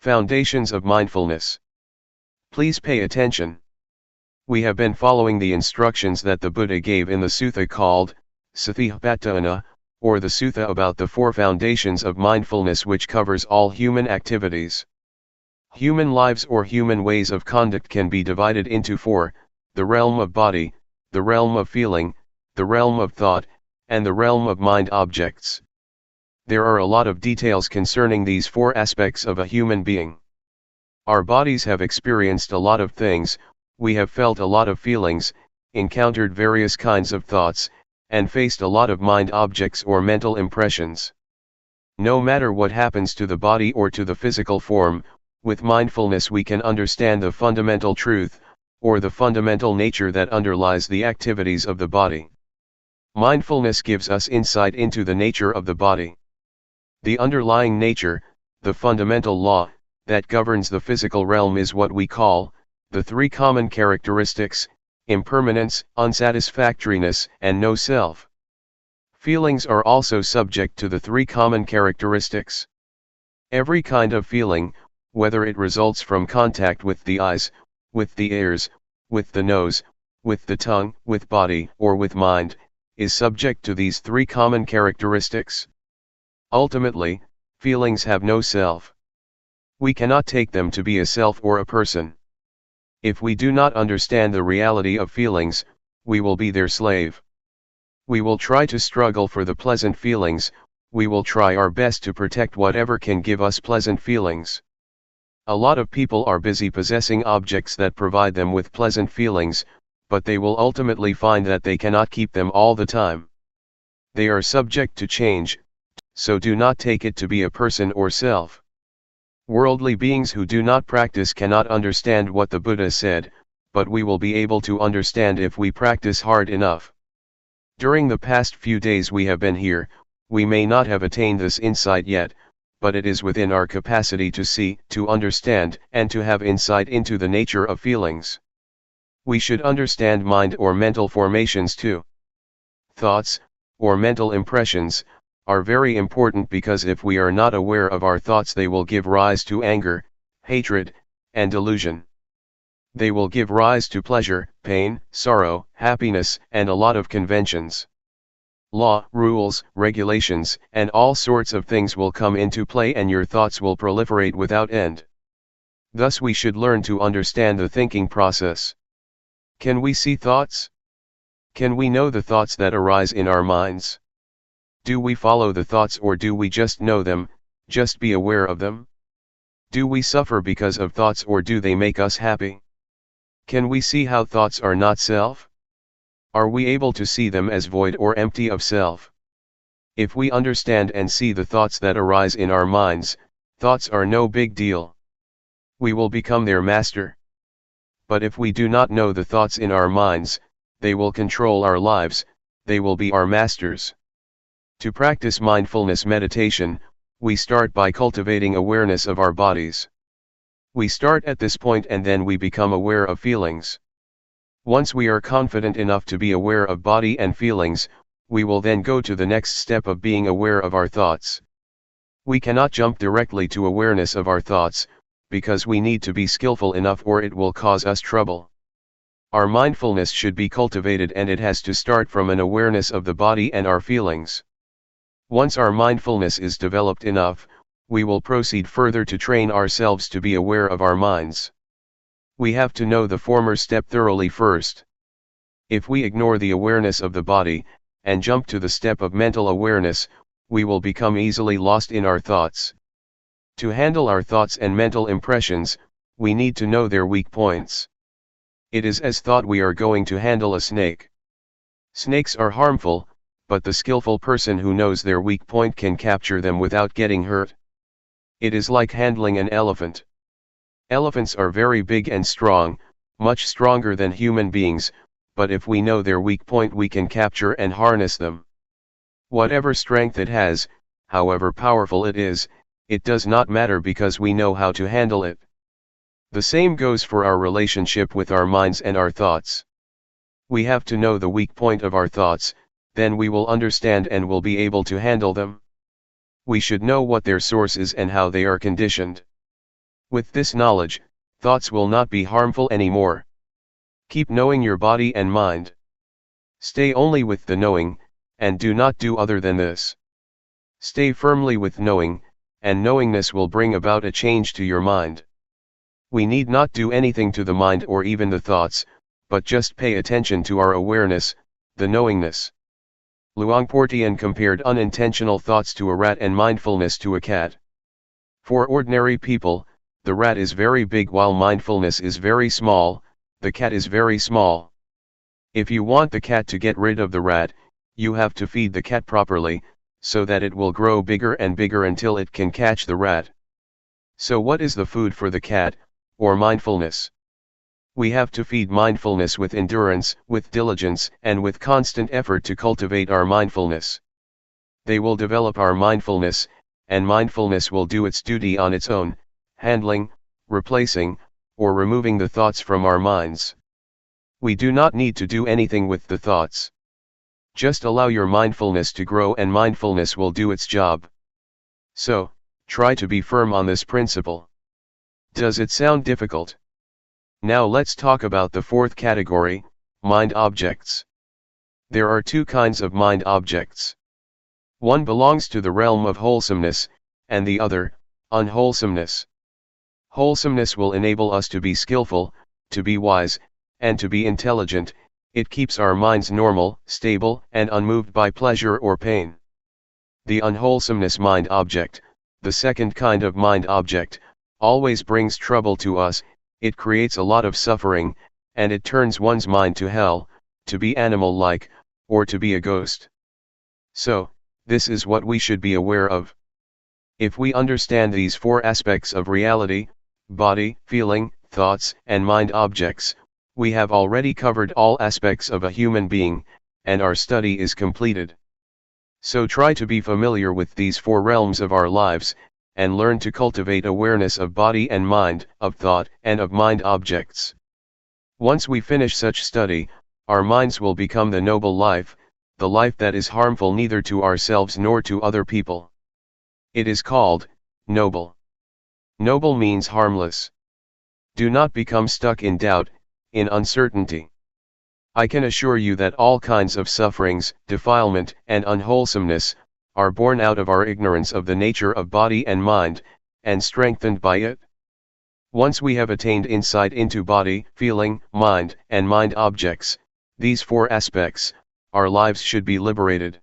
Foundations of Mindfulness. Please pay attention. We have been following the instructions that the Buddha gave in the sutta called Satipatthana, or the Sutta about the four foundations of mindfulness, which covers all human activities. Human lives or human ways of conduct can be divided into four: the realm of body, the realm of feeling, the realm of thought, and the realm of mind objects. There are a lot of details concerning these four aspects of a human being. Our bodies have experienced a lot of things, we have felt a lot of feelings, encountered various kinds of thoughts, and faced a lot of mind objects or mental impressions. No matter what happens to the body or to the physical form, with mindfulness we can understand the fundamental truth, or the fundamental nature that underlies the activities of the body. Mindfulness gives us insight into the nature of the body. The underlying nature, the fundamental law, that governs the physical realm is what we call the three common characteristics: impermanence, unsatisfactoriness, and no self. Feelings are also subject to the three common characteristics. Every kind of feeling, whether it results from contact with the eyes, with the ears, with the nose, with the tongue, with body, or with mind, is subject to these three common characteristics. Ultimately, feelings have no self. We cannot take them to be a self or a person. If we do not understand the reality of feelings, we will be their slave. We will try to struggle for the pleasant feelings, we will try our best to protect whatever can give us pleasant feelings. A lot of people are busy possessing objects that provide them with pleasant feelings, but they will ultimately find that they cannot keep them all the time. They are subject to change, so do not take it to be a person or self. Worldly beings who do not practice cannot understand what the Buddha said, but we will be able to understand if we practice hard enough. During the past few days we have been here, we may not have attained this insight yet, but it is within our capacity to see, to understand, and to have insight into the nature of feelings. We should understand mind or mental formations too. Thoughts, or mental impressions, are very important because if we are not aware of our thoughts they will give rise to anger, hatred, and delusion. They will give rise to pleasure, pain, sorrow, happiness, and a lot of conventions. Law, rules, regulations, and all sorts of things will come into play and your thoughts will proliferate without end. Thus we should learn to understand the thinking process. Can we see thoughts? Can we know the thoughts that arise in our minds? Do we follow the thoughts or do we just know them, just be aware of them? Do we suffer because of thoughts or do they make us happy? Can we see how thoughts are not self? Are we able to see them as void or empty of self? If we understand and see the thoughts that arise in our minds, thoughts are no big deal. We will become their master. But if we do not know the thoughts in our minds, they will control our lives, they will be our masters. To practice mindfulness meditation, we start by cultivating awareness of our bodies. We start at this point and then we become aware of feelings. Once we are confident enough to be aware of body and feelings, we will then go to the next step of being aware of our thoughts. We cannot jump directly to awareness of our thoughts, because we need to be skillful enough or it will cause us trouble. Our mindfulness should be cultivated and it has to start from an awareness of the body and our feelings. Once our mindfulness is developed enough, we will proceed further to train ourselves to be aware of our minds. We have to know the former step thoroughly first. If we ignore the awareness of the body, and jump to the step of mental awareness, we will become easily lost in our thoughts. To handle our thoughts and mental impressions, we need to know their weak points. It is as thought we are going to handle a snake. Snakes are harmful, but the skillful person who knows their weak point can capture them without getting hurt. It is like handling an elephant. Elephants are very big and strong, much stronger than human beings, but if we know their weak point we can capture and harness them. Whatever strength it has, however powerful it is, it does not matter because we know how to handle it. The same goes for our relationship with our minds and our thoughts. We have to know the weak point of our thoughts, then we will understand and will be able to handle them. We should know what their source is and how they are conditioned. With this knowledge, thoughts will not be harmful anymore. Keep knowing your body and mind. Stay only with the knowing, and do not do other than this. Stay firmly with knowing, and knowingness will bring about a change to your mind. We need not do anything to the mind or even the thoughts, but just pay attention to our awareness, the knowingness. Luangpor Teean compared unintentional thoughts to a rat and mindfulness to a cat. For ordinary people, the rat is very big while mindfulness is very small, the cat is very small. If you want the cat to get rid of the rat, you have to feed the cat properly, so that it will grow bigger and bigger until it can catch the rat. So what is the food for the cat, or mindfulness? We have to feed mindfulness with endurance, with diligence, and with constant effort to cultivate our mindfulness. They will develop our mindfulness, and mindfulness will do its duty on its own, handling, replacing, or removing the thoughts from our minds. We do not need to do anything with the thoughts. Just allow your mindfulness to grow and mindfulness will do its job. So, try to be firm on this principle. Does it sound difficult? Now let's talk about the fourth category, mind objects. There are two kinds of mind objects. One belongs to the realm of wholesomeness, and the other, unwholesomeness. Wholesomeness will enable us to be skillful, to be wise, and to be intelligent. It keeps our minds normal, stable, and unmoved by pleasure or pain. The unwholesomeness mind object, the second kind of mind object, always brings trouble to us. It creates a lot of suffering, and it turns one's mind to hell, to be animal-like, or to be a ghost. So, this is what we should be aware of. If we understand these four aspects of reality, body, feeling, thoughts, and mind objects, we have already covered all aspects of a human being, and our study is completed. So try to be familiar with these four realms of our lives, and learn to cultivate awareness of body and mind, of thought and of mind objects. Once we finish such study, our minds will become the noble life, the life that is harmful neither to ourselves nor to other people. It is called noble. Noble means harmless. Do not become stuck in doubt, in uncertainty. I can assure you that all kinds of sufferings, defilement, and unwholesomeness are born out of our ignorance of the nature of body and mind, and strengthened by it. Once we have attained insight into body, feeling, mind, and mind objects, these four aspects, our lives should be liberated.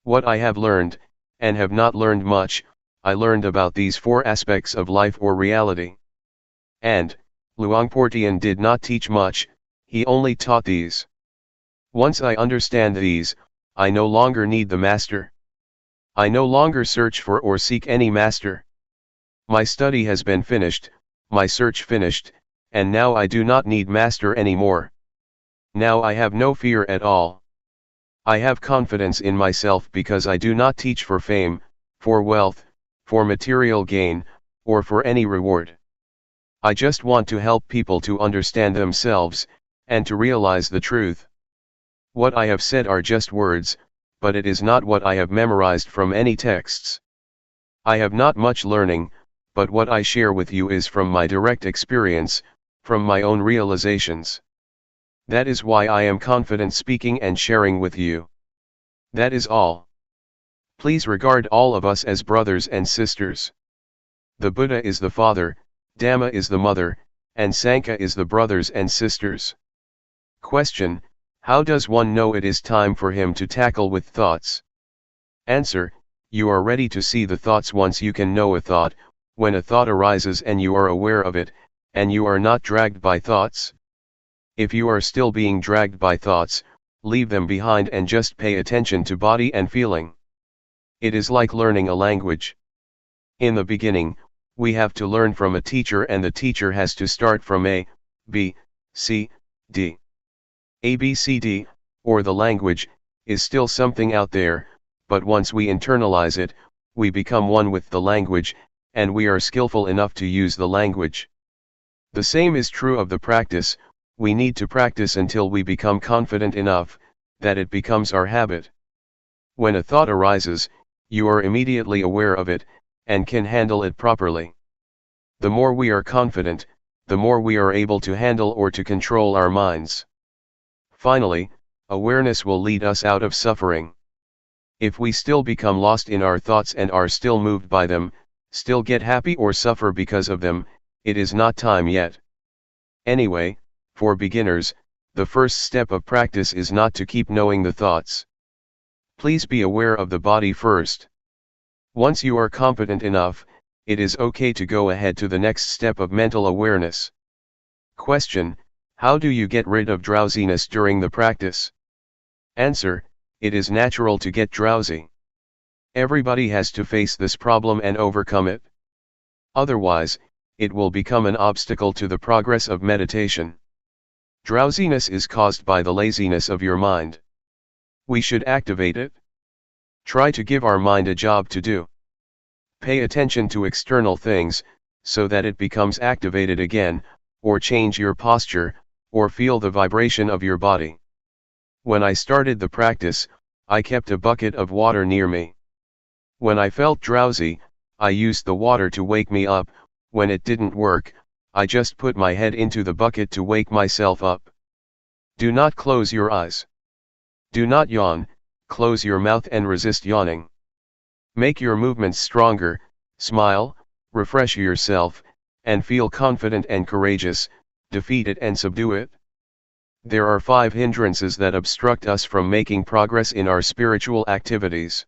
What I have learned, and have not learned much, I learned about these four aspects of life or reality. And, Luangpor Teean did not teach much, he only taught these. Once I understand these, I no longer need the master. I no longer search for or seek any master. My study has been finished, my search finished, and now I do not need master anymore. Now I have no fear at all. I have confidence in myself because I do not teach for fame, for wealth, for material gain, or for any reward. I just want to help people to understand themselves, and to realize the truth. What I have said are just words, but it is not what I have memorized from any texts. I have not much learning, but what I share with you is from my direct experience, from my own realizations. That is why I am confident speaking and sharing with you. That is all. Please regard all of us as brothers and sisters. The Buddha is the father, Dhamma is the mother, and Sangha is the brothers and sisters. Question: how does one know it is time for him to tackle with thoughts? Answer: you are ready to see the thoughts once you can know a thought, when a thought arises and you are aware of it, and you are not dragged by thoughts. If you are still being dragged by thoughts, leave them behind and just pay attention to body and feeling. It is like learning a language. In the beginning, we have to learn from a teacher, and the teacher has to start from A, B, C, D. A, B, C, D, or the language, is still something out there, but once we internalize it, we become one with the language, and we are skillful enough to use the language. The same is true of the practice. We need to practice until we become confident enough that it becomes our habit. When a thought arises, you are immediately aware of it, and can handle it properly. The more we are confident, the more we are able to handle or to control our minds. Finally, awareness will lead us out of suffering. If we still become lost in our thoughts and are still moved by them, still get happy or suffer because of them, it is not time yet. Anyway, for beginners, the first step of practice is not to keep knowing the thoughts. Please be aware of the body first. Once you are competent enough, it is okay to go ahead to the next step of mental awareness. Question: how do you get rid of drowsiness during the practice? Answer: it is natural to get drowsy. Everybody has to face this problem and overcome it. Otherwise, it will become an obstacle to the progress of meditation. Drowsiness is caused by the laziness of your mind. We should activate it. Try to give our mind a job to do. Pay attention to external things, so that it becomes activated again, or change your posture, or feel the vibration of your body. When I started the practice, I kept a bucket of water near me. When I felt drowsy, I used the water to wake me up. When it didn't work, I just put my head into the bucket to wake myself up. Do not close your eyes. Do not yawn, close your mouth and resist yawning. Make your movements stronger, smile, refresh yourself, and feel confident and courageous. Defeat it and subdue it. There are 5 hindrances that obstruct us from making progress in our spiritual activities.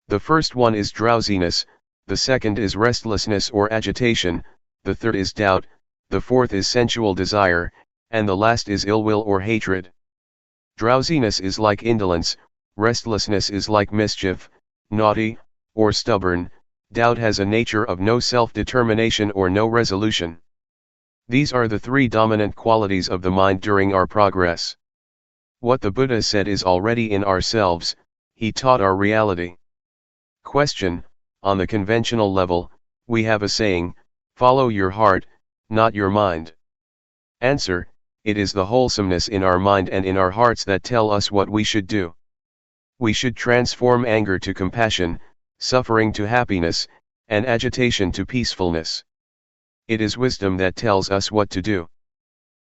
The first one is drowsiness, the second is restlessness or agitation, the third is doubt, the fourth is sensual desire, and the last is ill will or hatred. Drowsiness is like indolence, restlessness is like mischief, naughty, or stubborn, doubt has a nature of no self-determination or no resolution. These are the 3 dominant qualities of the mind during our progress. What the Buddha said is already in ourselves. He taught our reality. Question: on the conventional level, we have a saying, follow your heart, not your mind. Answer: it is the wholesomeness in our mind and in our hearts that tell us what we should do. We should transform anger to compassion, suffering to happiness, and agitation to peacefulness. It is wisdom that tells us what to do.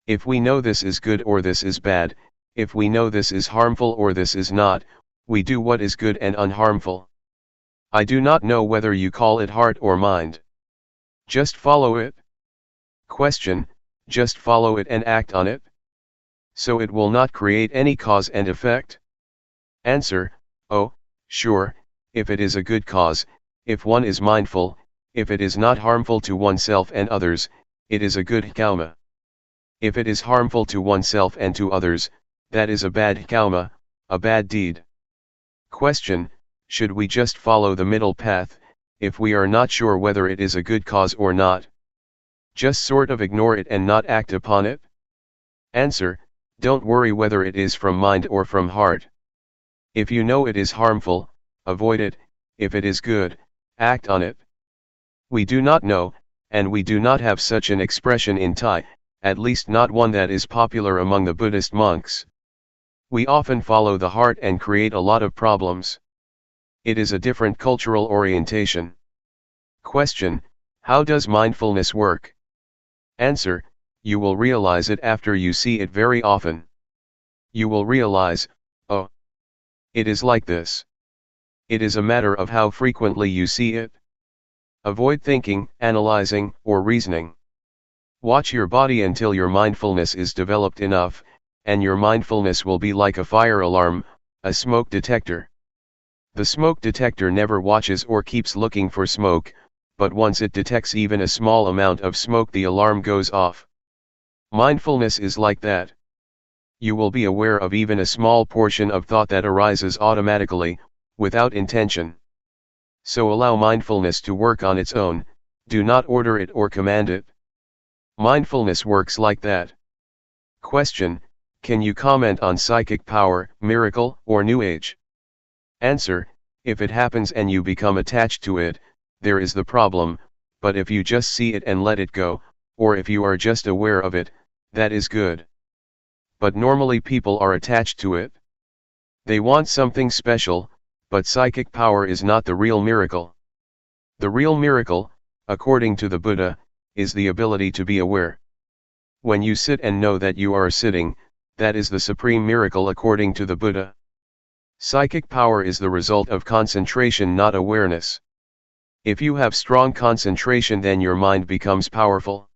If we know this is good or this is bad, if we know this is harmful or this is not, we do what is good and unharmful. I do not know whether you call it heart or mind. Just follow it. Question: just follow it and act on it? So it will not create any cause and effect? Answer: oh, sure, if it is a good cause, if one is mindful, if it is not harmful to oneself and others, it is a good karma. If it is harmful to oneself and to others, that is a bad karma, a bad deed. Question: should we just follow the middle path, if we are not sure whether it is a good cause or not? Just sort of ignore it and not act upon it? Answer: don't worry whether it is from mind or from heart. If you know it is harmful, avoid it. If it is good, act on it. We do not know, and we do not have such an expression in Thai, at least not one that is popular among the Buddhist monks. We often follow the heart and create a lot of problems. It is a different cultural orientation. Question: how does mindfulness work? Answer: you will realize it after you see it very often. You will realize, oh, it is like this. It is a matter of how frequently you see it. Avoid thinking, analyzing, or reasoning. Watch your body until your mindfulness is developed enough, and your mindfulness will be like a fire alarm, a smoke detector. The smoke detector never watches or keeps looking for smoke, but once it detects even a small amount of smoke, the alarm goes off. Mindfulness is like that. You will be aware of even a small portion of thought that arises automatically, without intention. So allow mindfulness to work on its own, do not order it or command it. Mindfulness works like that. Question: can you comment on psychic power, miracle, or New Age? Answer: if it happens and you become attached to it, there is the problem, but if you just see it and let it go, or if you are just aware of it, that is good. But normally people are attached to it. They want something special, but psychic power is not the real miracle. The real miracle, according to the Buddha, is the ability to be aware. When you sit and know that you are sitting, that is the supreme miracle according to the Buddha. Psychic power is the result of concentration, not awareness. If you have strong concentration, then your mind becomes powerful.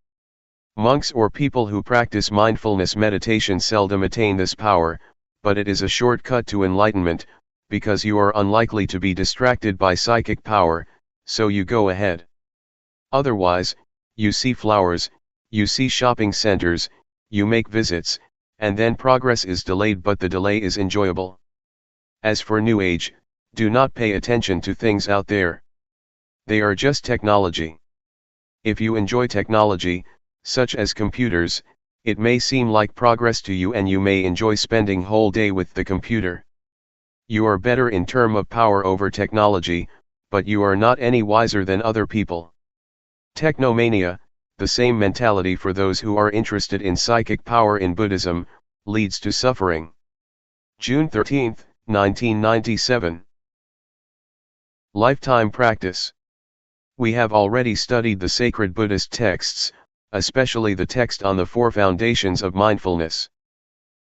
Monks or people who practice mindfulness meditation seldom attain this power, but it is a shortcut to enlightenment, because you are unlikely to be distracted by psychic power, so you go ahead. Otherwise, you see flowers, you see shopping centers, you make visits, and then progress is delayed, but the delay is enjoyable. As for New Age, do not pay attention to things out there. They are just technology. If you enjoy technology, such as computers, it may seem like progress to you and you may enjoy spending whole day with the computer. You are better in terms of power over technology, but you are not any wiser than other people. Technomania, the same mentality for those who are interested in psychic power in Buddhism, leads to suffering. June 13, 1997. Lifetime practice. We have already studied the sacred Buddhist texts, especially the text on the 4 foundations of mindfulness.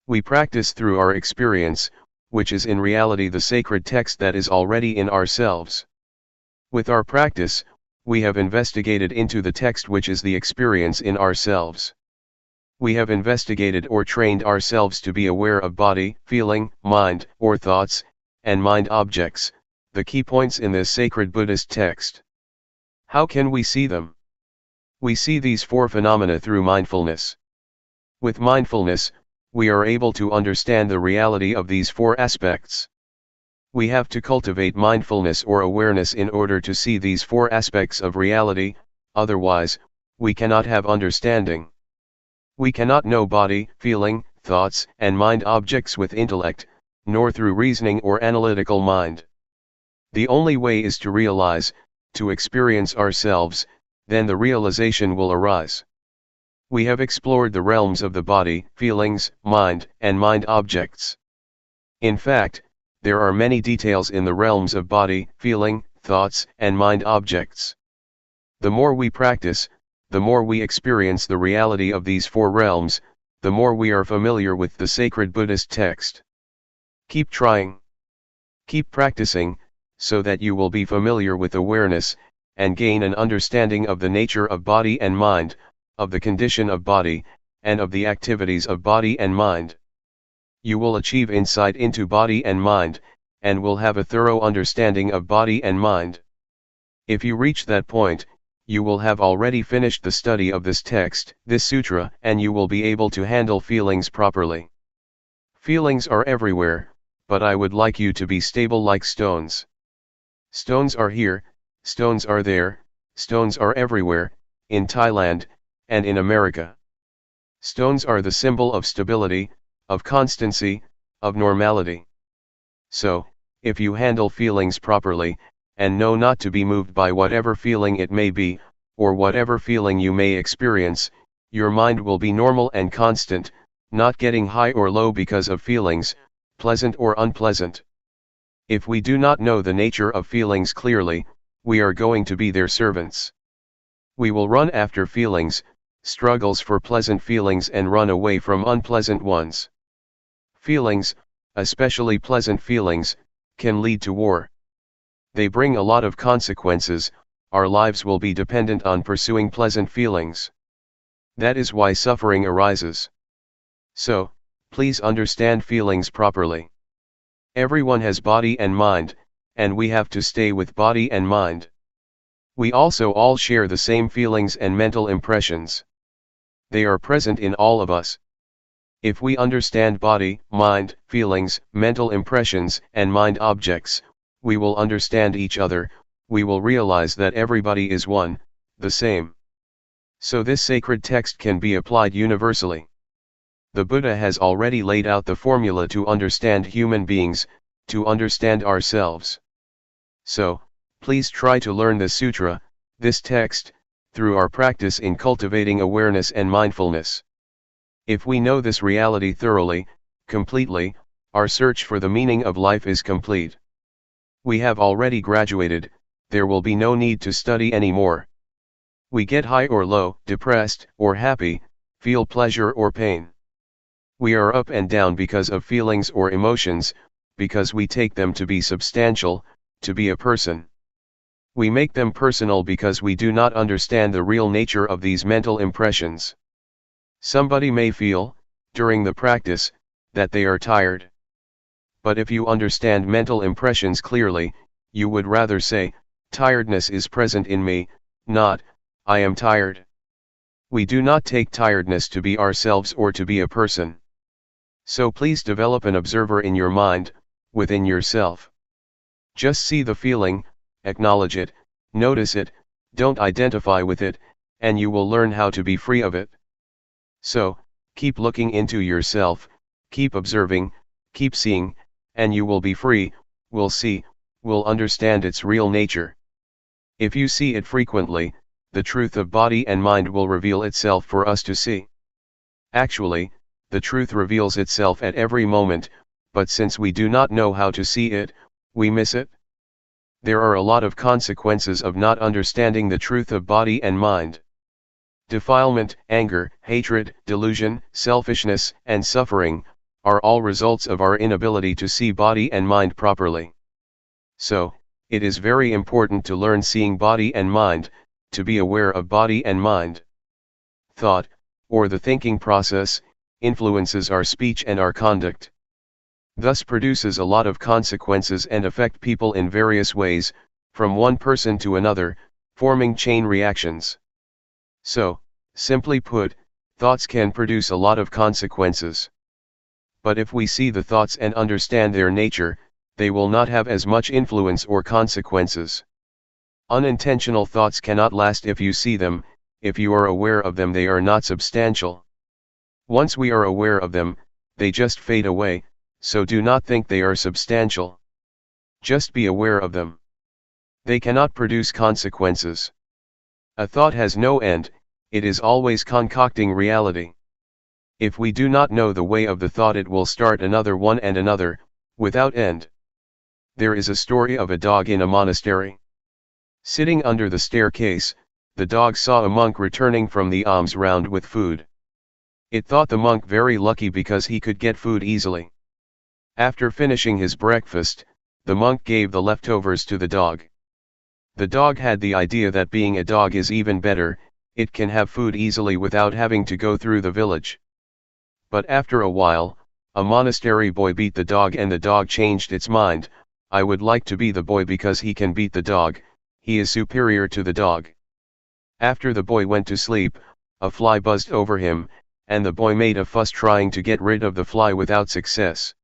We practice through our experience, which is in reality the sacred text that is already in ourselves. With our practice, we have investigated into the text which is the experience in ourselves. We have investigated or trained ourselves to be aware of body, feeling, mind, or thoughts, and mind objects, the key points in this sacred Buddhist text. How can we see them? We see these 4 phenomena through mindfulness. With mindfulness, we are able to understand the reality of these 4 aspects. We have to cultivate mindfulness or awareness in order to see these 4 aspects of reality, otherwise, we cannot have understanding. We cannot know body, feeling, thoughts, and mind objects with intellect, nor through reasoning or analytical mind. The only way is to realize, to experience ourselves, then the realization will arise. We have explored the realms of the body, feelings, mind, and mind objects. In fact, there are many details in the realms of body, feeling, thoughts, and mind objects. The more we practice, the more we experience the reality of these 4 realms, the more we are familiar with the sacred Buddhist text. Keep trying. Keep practicing, so that you will be familiar with awareness, and gain an understanding of the nature of body and mind, of the condition of body, and of the activities of body and mind. You will achieve insight into body and mind, and will have a thorough understanding of body and mind. If you reach that point, you will have already finished the study of this text, this sutra, and you will be able to handle feelings properly. Feelings are everywhere, but I would like you to be stable like stones. Stones are here, stones are there, stones are everywhere, in Thailand, and in America. Stones are the symbol of stability, of constancy, of normality. So, if you handle feelings properly, and know not to be moved by whatever feeling it may be, or whatever feeling you may experience, your mind will be normal and constant, not getting high or low because of feelings, pleasant or unpleasant. If we do not know the nature of feelings clearly, we are going to be their servants. We will run after feelings, struggles for pleasant feelings and run away from unpleasant ones. Feelings, especially pleasant feelings, can lead to war. They bring a lot of consequences. Our lives will be dependent on pursuing pleasant feelings. That is why suffering arises. So, please understand feelings properly. Everyone has body and mind, and we have to stay with body and mind. We also all share the same feelings and mental impressions. They are present in all of us. If we understand body, mind, feelings, mental impressions, and mind objects, we will understand each other, we will realize that everybody is one, the same. So this sacred text can be applied universally. The Buddha has already laid out the formula to understand human beings, to understand ourselves. So, please try to learn this sutra, this text, through our practice in cultivating awareness and mindfulness. If we know this reality thoroughly, completely, our search for the meaning of life is complete. We have already graduated, there will be no need to study anymore. We get high or low, depressed or happy, feel pleasure or pain. We are up and down because of feelings or emotions, because we take them to be substantial, to be a person. We make them personal because we do not understand the real nature of these mental impressions. Somebody may feel, during the practice, that they are tired. But if you understand mental impressions clearly, you would rather say, tiredness is present in me, not, I am tired. We do not take tiredness to be ourselves or to be a person. So please develop an observer in your mind, within yourself. Just see the feeling, acknowledge it, notice it, don't identify with it, and you will learn how to be free of it. So, keep looking into yourself, keep observing, keep seeing, and you will be free, will see, will understand its real nature. If you see it frequently, the truth of body and mind will reveal itself for us to see. Actually, the truth reveals itself at every moment, but since we do not know how to see it, we miss it. There are a lot of consequences of not understanding the truth of body and mind. Defilement, anger, hatred, delusion, selfishness, and suffering, are all results of our inability to see body and mind properly. So, it is very important to learn seeing body and mind, to be aware of body and mind. Thought, or the thinking process, influences our speech and our conduct. Thus produces a lot of consequences and affect people in various ways, from one person to another, forming chain reactions. So, simply put, thoughts can produce a lot of consequences. But if we see the thoughts and understand their nature, they will not have as much influence or consequences. Unintentional thoughts cannot last if you see them, if you are aware of them they are not substantial. Once we are aware of them, they just fade away, so do not think they are substantial. Just be aware of them. They cannot produce consequences. A thought has no end, it is always concocting reality. If we do not know the way of the thought, it will start another one and another, without end. There is a story of a dog in a monastery. Sitting under the staircase, the dog saw a monk returning from the alms round with food. It thought the monk very lucky because he could get food easily. After finishing his breakfast, the monk gave the leftovers to the dog. The dog had the idea that being a dog is even better, it can have food easily without having to go through the village. But after a while, a monastery boy beat the dog and the dog changed its mind, I would like to be the boy because he can beat the dog, he is superior to the dog. After the boy went to sleep, a fly buzzed over him, and the boy made a fuss trying to get rid of the fly without success.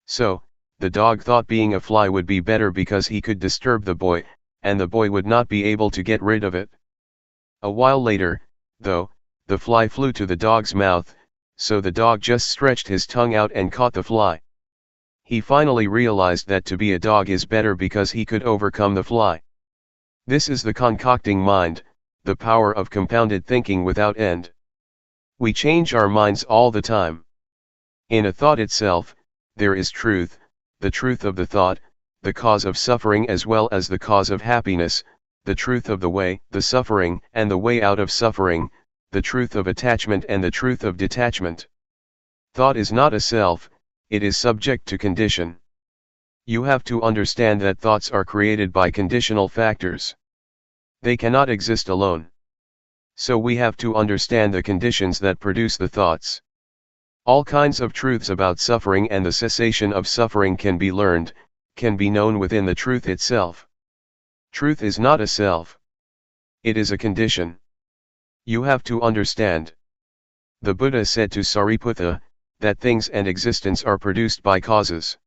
So, the dog thought being a fly would be better because he could disturb the boy, and the boy would not be able to get rid of it. A while later, though, the fly flew to the dog's mouth, so the dog just stretched his tongue out and caught the fly. He finally realized that to be a dog is better because he could overcome the fly. This is the concocting mind, the power of compounded thinking without end. We change our minds all the time. In a thought itself, there is truth, the truth of the thought, the cause of suffering as well as the cause of happiness, the truth of the way, the suffering and the way out of suffering, the truth of attachment and the truth of detachment. Thought is not a self, it is subject to condition. You have to understand that thoughts are created by conditional factors. They cannot exist alone. So we have to understand the conditions that produce the thoughts. All kinds of truths about suffering and the cessation of suffering can be learned, can be known within the truth itself. Truth is not a self. It is a condition. You have to understand. The Buddha said to Sariputta, that things and existence are produced by causes.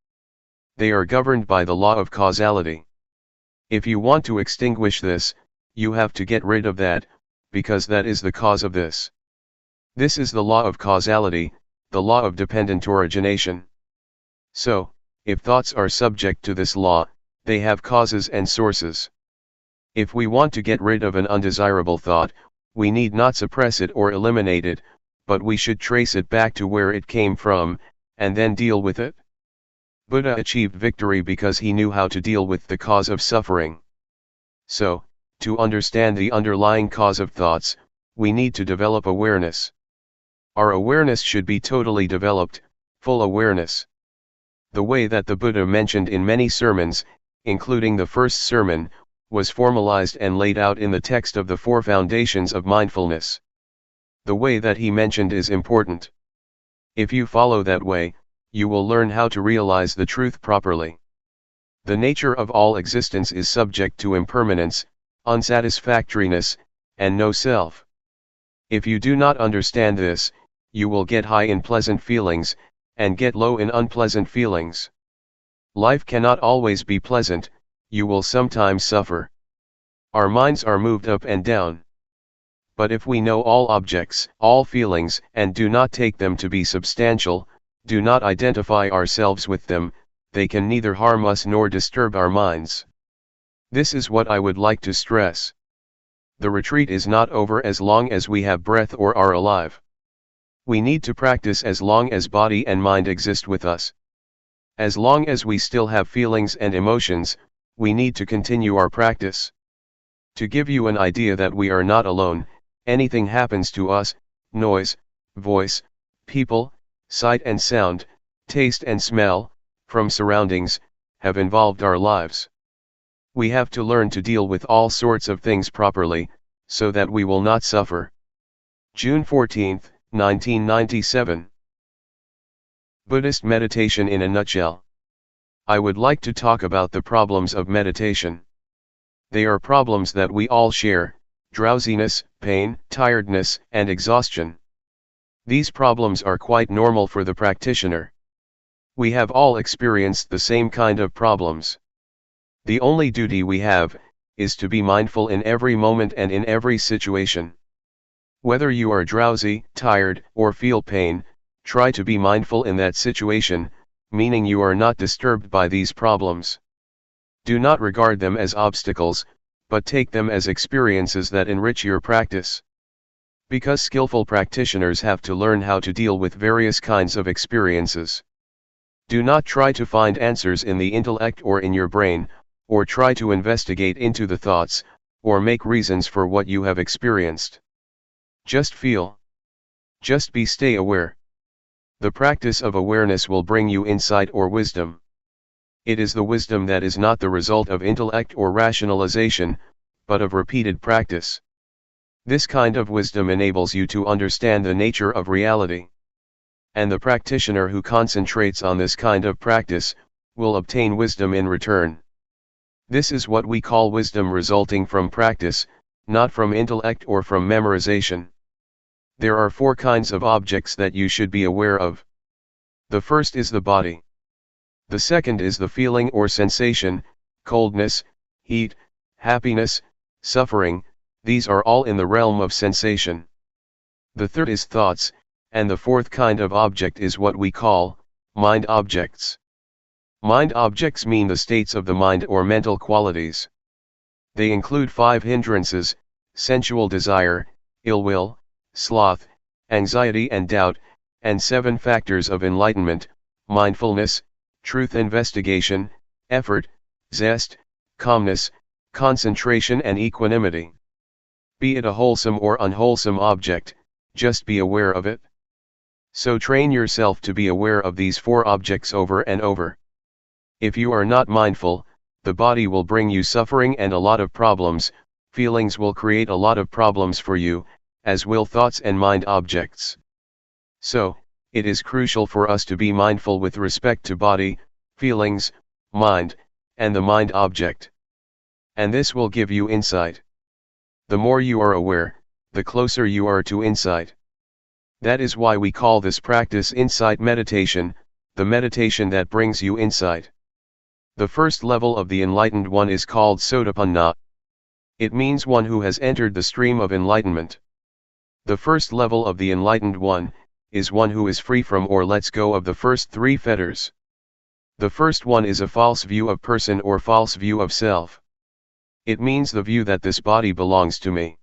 They are governed by the law of causality. If you want to extinguish this, you have to get rid of that, because that is the cause of this. This is the law of causality, the law of dependent origination. So, if thoughts are subject to this law, they have causes and sources. If we want to get rid of an undesirable thought, we need not suppress it or eliminate it, but we should trace it back to where it came from, and then deal with it. Buddha achieved victory because he knew how to deal with the cause of suffering. So, to understand the underlying cause of thoughts, we need to develop awareness. Our awareness should be totally developed, full awareness. The way that the Buddha mentioned in many sermons, including the first sermon, was formalized and laid out in the text of the Four Foundations of Mindfulness. The way that he mentioned is important. If you follow that way, you will learn how to realize the truth properly. The nature of all existence is subject to impermanence, unsatisfactoriness, and no self. If you do not understand this, you will get high in pleasant feelings, and get low in unpleasant feelings. Life cannot always be pleasant, you will sometimes suffer. Our minds are moved up and down. But if we know all objects, all feelings, and do not take them to be substantial, do not identify ourselves with them, they can neither harm us nor disturb our minds. This is what I would like to stress. The retreat is not over as long as we have breath or are alive. We need to practice as long as body and mind exist with us. As long as we still have feelings and emotions, we need to continue our practice. To give you an idea that we are not alone, anything happens to us, noise, voice, people, sight and sound, taste and smell, from surroundings, have involved our lives. We have to learn to deal with all sorts of things properly, so that we will not suffer. June 14, 1997. Buddhist meditation in a nutshell. I would like to talk about the problems of meditation. They are problems that we all share: drowsiness, pain, tiredness, and exhaustion. These problems are quite normal for the practitioner. We have all experienced the same kind of problems. The only duty we have is to be mindful in every moment and in every situation. Whether you are drowsy, tired, or feel pain, try to be mindful in that situation, meaning you are not disturbed by these problems. Do not regard them as obstacles, but take them as experiences that enrich your practice. Because skillful practitioners have to learn how to deal with various kinds of experiences. Do not try to find answers in the intellect or in your brain, or try to investigate into the thoughts, or make reasons for what you have experienced. Just feel. Just stay aware. The practice of awareness will bring you insight or wisdom. It is the wisdom that is not the result of intellect or rationalization, but of repeated practice. This kind of wisdom enables you to understand the nature of reality. And the practitioner who concentrates on this kind of practice, will obtain wisdom in return. This is what we call wisdom resulting from practice, not from intellect or from memorization. There are 4 kinds of objects that you should be aware of. The first is the body. The second is the feeling or sensation: coldness, heat, happiness, suffering. These are all in the realm of sensation. The third is thoughts, and the fourth kind of object is what we call mind objects. Mind objects mean the states of the mind or mental qualities. They include 5 hindrances: sensual desire, ill will, sloth, anxiety and doubt, and 7 factors of enlightenment: mindfulness, truth investigation, effort, zest, calmness, concentration and equanimity. Be it a wholesome or unwholesome object, just be aware of it. So train yourself to be aware of these 4 objects over and over. If you are not mindful, the body will bring you suffering and a lot of problems, feelings will create a lot of problems for you, as will thoughts and mind objects. So, it is crucial for us to be mindful with respect to body, feelings, mind, and the mind object. And this will give you insight. The more you are aware, the closer you are to insight. That is why we call this practice insight meditation, the meditation that brings you insight. The first level of the enlightened one is called Sotapanna. It means one who has entered the stream of enlightenment. The first level of the enlightened one is one who is free from or lets go of the first three fetters. The first one is a false view of person or false view of self. It means the view that this body belongs to me.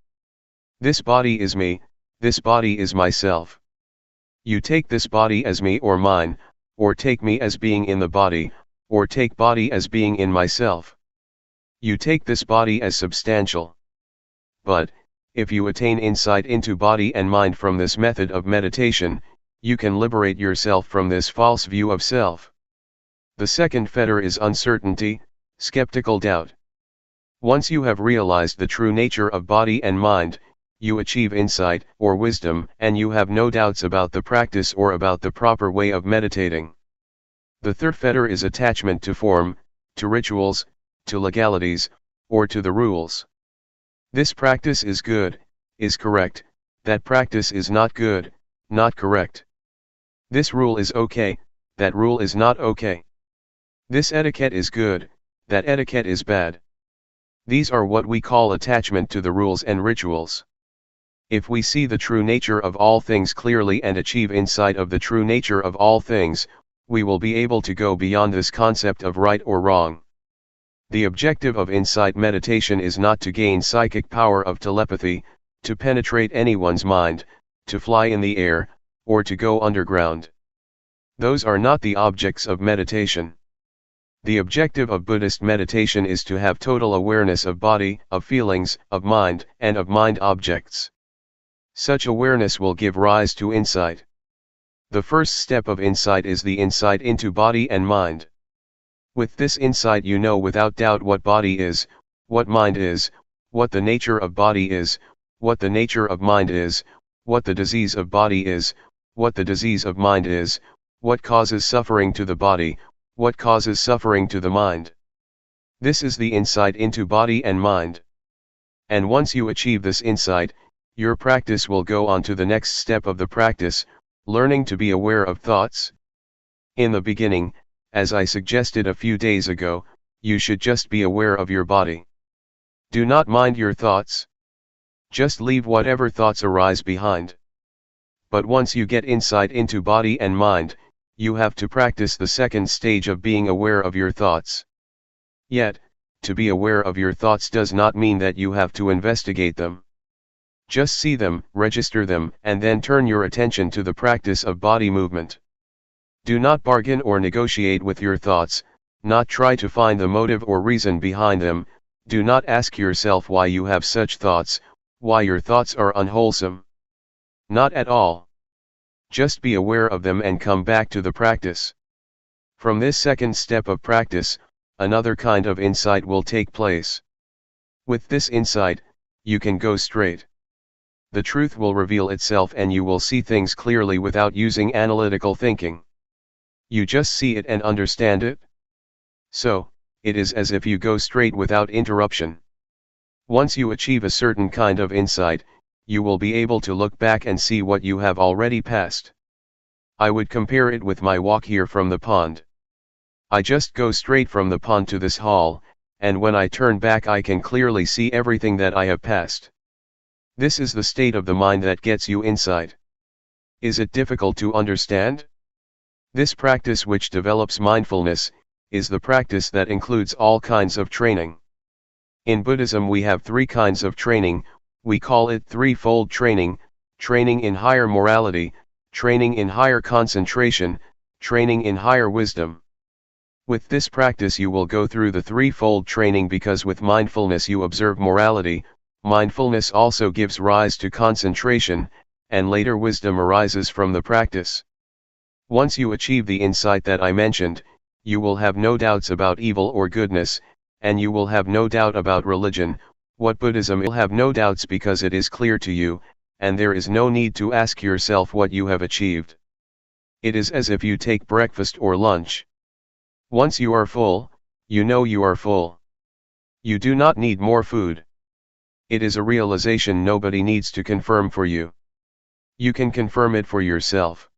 This body is me, this body is myself. You take this body as me or mine, or take me as being in the body, or take body as being in myself. You take this body as substantial. But, if you attain insight into body and mind from this method of meditation, you can liberate yourself from this false view of self. The second fetter is uncertainty, skeptical doubt. Once you have realized the true nature of body and mind, you achieve insight or wisdom, and you have no doubts about the practice or about the proper way of meditating. The third fetter is attachment to form, to rituals, to legalities, or to the rules. This practice is good, is correct, that practice is not good, not correct. This rule is okay, that rule is not okay. This etiquette is good, that etiquette is bad. These are what we call attachment to the rules and rituals. If we see the true nature of all things clearly and achieve insight of the true nature of all things, we will be able to go beyond this concept of right or wrong. The objective of insight meditation is not to gain psychic power of telepathy, to penetrate anyone's mind, to fly in the air, or to go underground. Those are not the objects of meditation. The objective of Buddhist meditation is to have total awareness of body, of feelings, of mind, and of mind objects. Such awareness will give rise to insight. The first step of insight is the insight into body and mind. With this insight you know without doubt what body is, what mind is, what the nature of body is, what the nature of mind is, what the disease of body is, what the disease of mind is, what causes suffering to the body, what causes suffering to the mind. This is the insight into body and mind. And once you achieve this insight, your practice will go on to the next step of the practice, learning to be aware of thoughts. In the beginning, as I suggested a few days ago, you should just be aware of your body. Do not mind your thoughts. Just leave whatever thoughts arise behind. But once you get insight into body and mind, you have to practice the second stage of being aware of your thoughts. Yet, to be aware of your thoughts does not mean that you have to investigate them. Just see them, register them, and then turn your attention to the practice of body movement. Do not bargain or negotiate with your thoughts, not try to find the motive or reason behind them, do not ask yourself why you have such thoughts, why your thoughts are unwholesome. Not at all. Just be aware of them and come back to the practice. From this second step of practice, another kind of insight will take place. With this insight, you can go straight. The truth will reveal itself and you will see things clearly without using analytical thinking. You just see it and understand it. So, it is as if you go straight without interruption. Once you achieve a certain kind of insight, you will be able to look back and see what you have already passed. I would compare it with my walk here from the pond. I just go straight from the pond to this hall, and when I turn back I can clearly see everything that I have passed. This is the state of the mind that gets you insight. Is it difficult to understand? This practice, which develops mindfulness, is the practice that includes all kinds of training. In Buddhism we have three kinds of training. We call it threefold training: training in higher morality, training in higher concentration, training in higher wisdom. With this practice you will go through the threefold training because with mindfulness you observe morality, mindfulness also gives rise to concentration, and later wisdom arises from the practice. Once you achieve the insight that I mentioned, you will have no doubts about evil or goodness, and you will have no doubt about religion, what Buddhism will have no doubts because it is clear to you, and there is no need to ask yourself what you have achieved. It is as if you take breakfast or lunch. Once you are full, you know you are full. You do not need more food. It is a realization nobody needs to confirm for you. You can confirm it for yourself.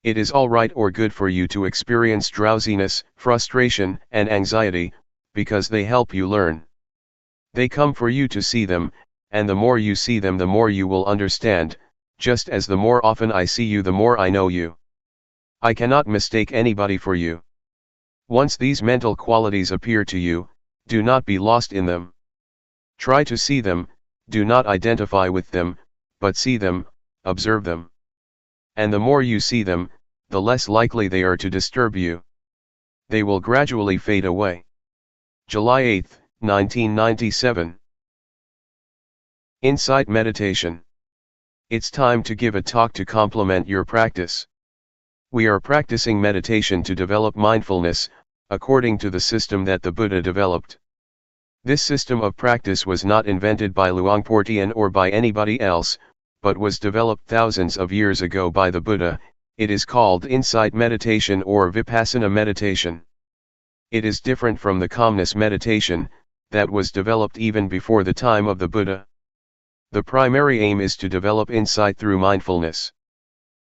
It is all right or good for you to experience drowsiness, frustration, and anxiety, because they help you learn. They come for you to see them, and the more you see them the more you will understand, just as the more often I see you the more I know you. I cannot mistake anybody for you. Once these mental qualities appear to you, do not be lost in them. Try to see them, do not identify with them, but see them, observe them. And the more you see them, the less likely they are to disturb you. They will gradually fade away. July 8, 1997. Insight Meditation. It's time to give a talk to complement your practice. We are practicing meditation to develop mindfulness, according to the system that the Buddha developed. This system of practice was not invented by Luangpor Teean or by anybody else, but was developed thousands of years ago by the Buddha. It is called insight meditation or Vipassana meditation. It is different from the calmness meditation, that was developed even before the time of the Buddha. The primary aim is to develop insight through mindfulness.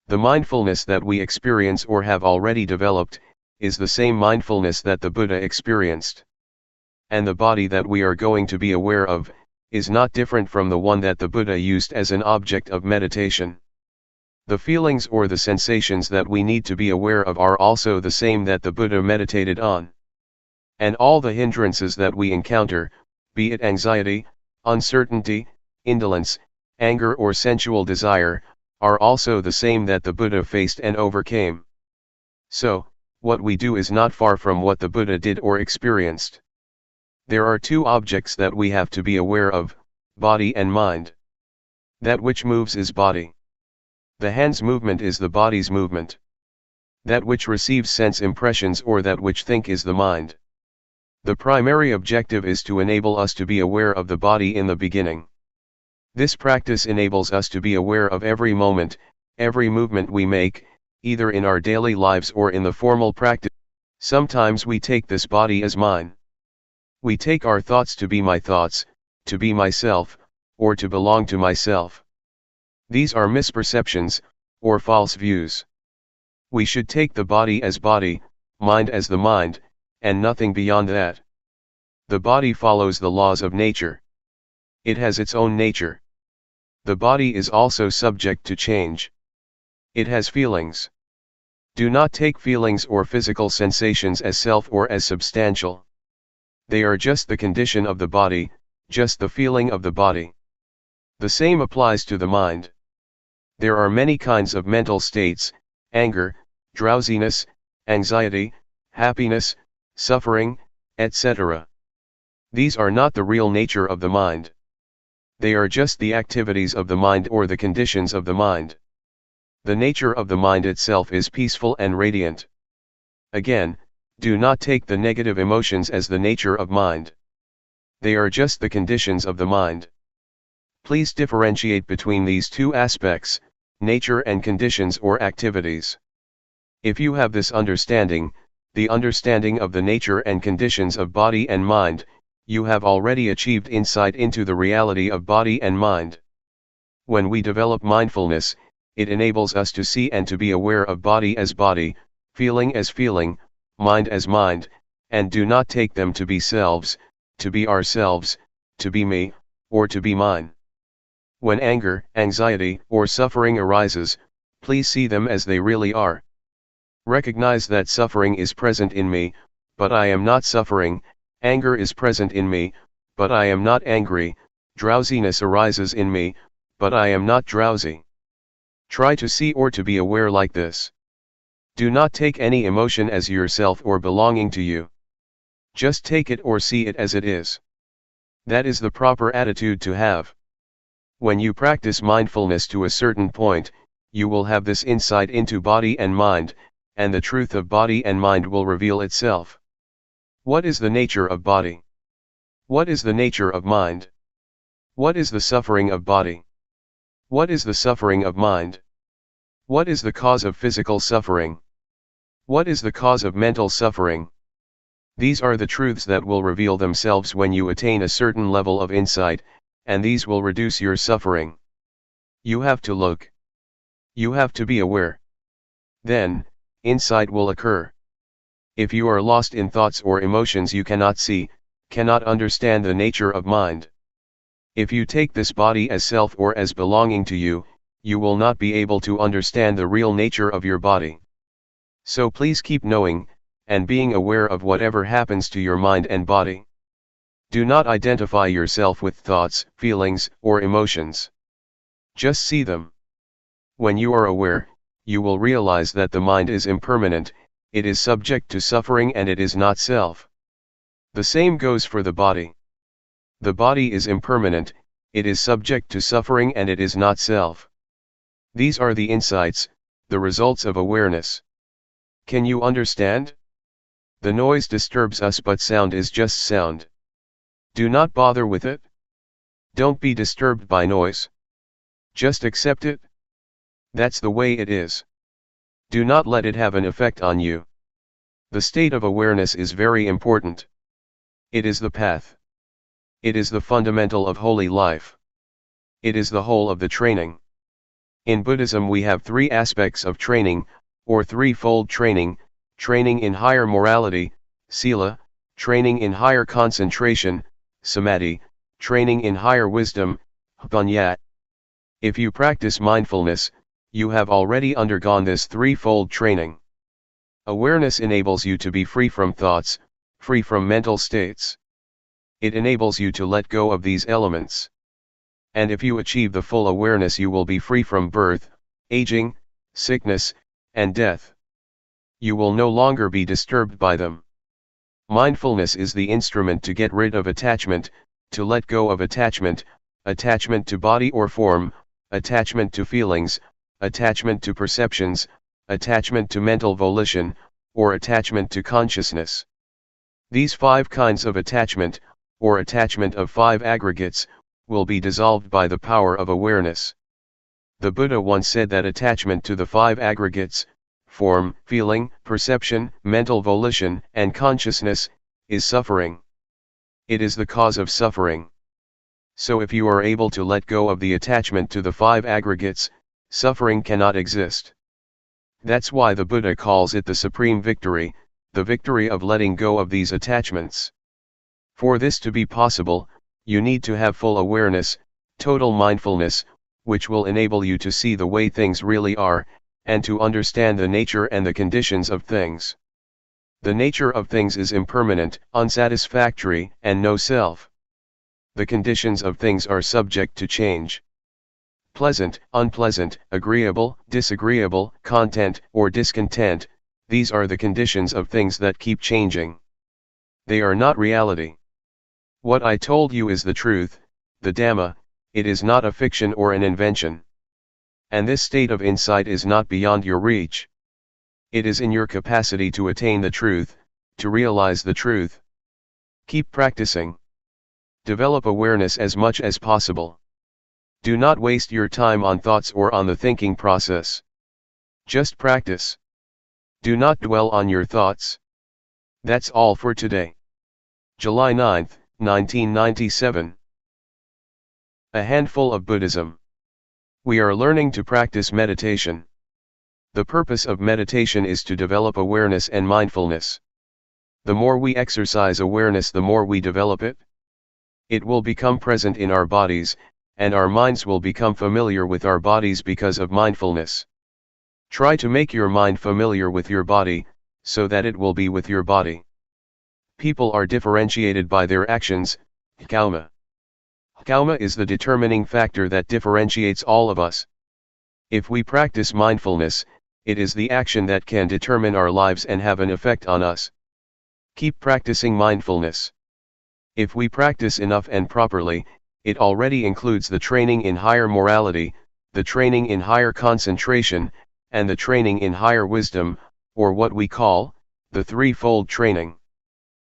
The mindfulness that we experience or have already developed, is the same mindfulness that the Buddha experienced. And the body that we are going to be aware of, is not different from the one that the Buddha used as an object of meditation. The feelings or the sensations that we need to be aware of are also the same that the Buddha meditated on. And all the hindrances that we encounter, be it anxiety, uncertainty, indolence, anger or sensual desire, are also the same that the Buddha faced and overcame. So, what we do is not far from what the Buddha did or experienced. There are two objects that we have to be aware of, body and mind. That which moves is body. The hand's movement is the body's movement. That which receives sense impressions or that which think is the mind. The primary objective is to enable us to be aware of the body in the beginning. This practice enables us to be aware of every moment, every movement we make, either in our daily lives or in the formal practice. Sometimes we take this body as mine. We take our thoughts to be my thoughts, to be myself, or to belong to myself. These are misperceptions, or false views. We should take the body as body, mind as the mind, and nothing beyond that. The body follows the laws of nature. It has its own nature. The body is also subject to change. It has feelings. Do not take feelings or physical sensations as self or as substantial. They are just the condition of the body, just the feeling of the body. The same applies to the mind. There are many kinds of mental states: anger, drowsiness, anxiety, happiness, suffering, etc. These are not the real nature of the mind. They are just the activities of the mind or the conditions of the mind. The nature of the mind itself is peaceful and radiant. Again, do not take the negative emotions as the nature of mind. They are just the conditions of the mind. Please differentiate between these two aspects, nature and conditions or activities. If you have this understanding, the understanding of the nature and conditions of body and mind, you have already achieved insight into the reality of body and mind. When we develop mindfulness, it enables us to see and to be aware of body as body, feeling as feeling, mind as mind, and do not take them to be selves, to be ourselves, to be me, or to be mine. When anger, anxiety, or suffering arises, please see them as they really are. Recognize that suffering is present in me, but I am not suffering. Anger is present in me, but I am not angry. Drowsiness arises in me, but I am not drowsy. Try to see or to be aware like this. Do not take any emotion as yourself or belonging to you. Just take it or see it as it is. That is the proper attitude to have. When you practice mindfulness to a certain point, you will have this insight into body and mind, and the truth of body and mind will reveal itself. What is the nature of body? What is the nature of mind? What is the suffering of body? What is the suffering of mind? What is the cause of physical suffering? What is the cause of mental suffering? These are the truths that will reveal themselves when you attain a certain level of insight, and these will reduce your suffering. You have to look. You have to be aware. Then, insight will occur. If you are lost in thoughts or emotions, you cannot see, cannot understand the nature of mind. If you take this body as self or as belonging to you, you will not be able to understand the real nature of your body. So please keep knowing, and being aware of whatever happens to your mind and body. Do not identify yourself with thoughts, feelings, or emotions. Just see them. When you are aware, you will realize that the mind is impermanent, it is subject to suffering, and it is not self. The same goes for the body. The body is impermanent, it is subject to suffering, and it is not self. These are the insights, the results of awareness. Can you understand? The noise disturbs us, but sound is just sound. Do not bother with it. Don't be disturbed by noise. Just accept it. That's the way it is. Do not let it have an effect on you. The state of awareness is very important. It is the path. It is the fundamental of holy life. It is the whole of the training. In Buddhism we have three aspects of training, or threefold training: training in higher morality, sila; training in higher concentration, samadhi; training in higher wisdom, panya. If you practice mindfulness, you have already undergone this threefold training. Awareness enables you to be free from thoughts, free from mental states. It enables you to let go of these elements. And if you achieve the full awareness, you will be free from birth, aging, sickness, and death. You will no longer be disturbed by them. Mindfulness is the instrument to get rid of attachment, to let go of attachment, attachment to body or form, attachment to feelings, attachment to perceptions, attachment to mental volition, or attachment to consciousness. These 5 kinds of attachment, or attachment of 5 aggregates, will be dissolved by the power of awareness. The Buddha once said that attachment to the 5 aggregates, form, feeling, perception, mental volition, and consciousness, is suffering. It is the cause of suffering. So if you are able to let go of the attachment to the 5 aggregates, suffering cannot exist. That's why the Buddha calls it the supreme victory, the victory of letting go of these attachments. For this to be possible, you need to have full awareness, total mindfulness, which will enable you to see the way things really are, and to understand the nature and the conditions of things. The nature of things is impermanent, unsatisfactory, and no self. The conditions of things are subject to change. Pleasant, unpleasant, agreeable, disagreeable, content or discontent, these are the conditions of things that keep changing. They are not reality. What I told you is the truth, the Dhamma, it is not a fiction or an invention. And this state of insight is not beyond your reach. It is in your capacity to attain the truth, to realize the truth. Keep practicing. Develop awareness as much as possible. Do not waste your time on thoughts or on the thinking process. Just practice. Do not dwell on your thoughts. That's all for today. July 9, 1997. A handful of Buddhism. We are learning to practice meditation. The purpose of meditation is to develop awareness and mindfulness. The more we exercise awareness, the more we develop it. It will become present in our bodies, and our minds will become familiar with our bodies because of mindfulness. Try to make your mind familiar with your body, so that it will be with your body. People are differentiated by their actions, karma. Karma is the determining factor that differentiates all of us. If we practice mindfulness, it is the action that can determine our lives and have an effect on us. Keep practicing mindfulness. If we practice enough and properly, it already includes the training in higher morality, the training in higher concentration, and the training in higher wisdom, or what we call, the threefold training.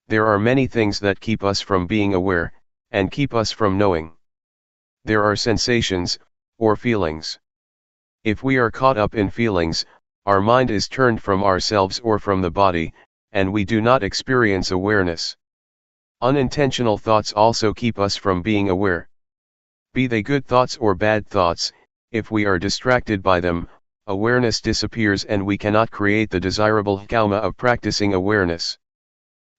There are many things that keep us from being aware, and keep us from knowing. There are sensations, or feelings. If we are caught up in feelings, our mind is turned from ourselves or from the body, and we do not experience awareness. Unintentional thoughts also keep us from being aware. Be they good thoughts or bad thoughts, if we are distracted by them, awareness disappears and we cannot create the desirable karma of practicing awareness.